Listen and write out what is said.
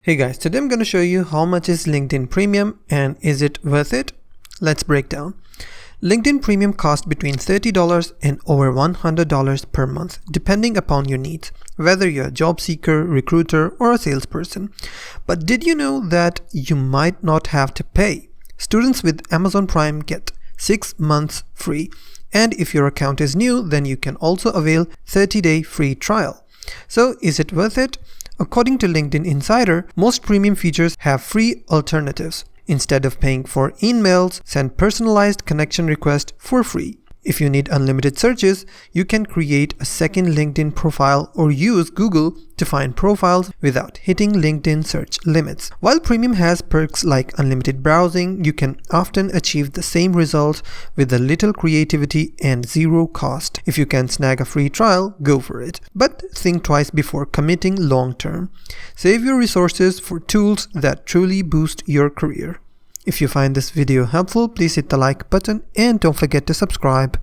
Hey guys, today I'm going to show you how much is LinkedIn Premium and is it worth it? Let's break down. LinkedIn Premium costs between $30 and over $100 per month, depending upon your needs, whether you're a job seeker, recruiter, or a salesperson. But did you know that you might not have to pay? Students with Amazon Prime get 6 months free, and if your account is new, then you can also avail 30-day free trial. So is it worth it? According to LinkedIn Insider, most premium features have free alternatives. Instead of paying for emails, send personalized connection requests for free. If you need unlimited searches, you can create a second LinkedIn profile or use Google to find profiles without hitting LinkedIn search limits. While Premium has perks like unlimited browsing, you can often achieve the same results with a little creativity and zero cost. If you can snag a free trial, go for it. But think twice before committing long term. Save your resources for tools that truly boost your career. If you find this video helpful, please hit the like button and don't forget to subscribe.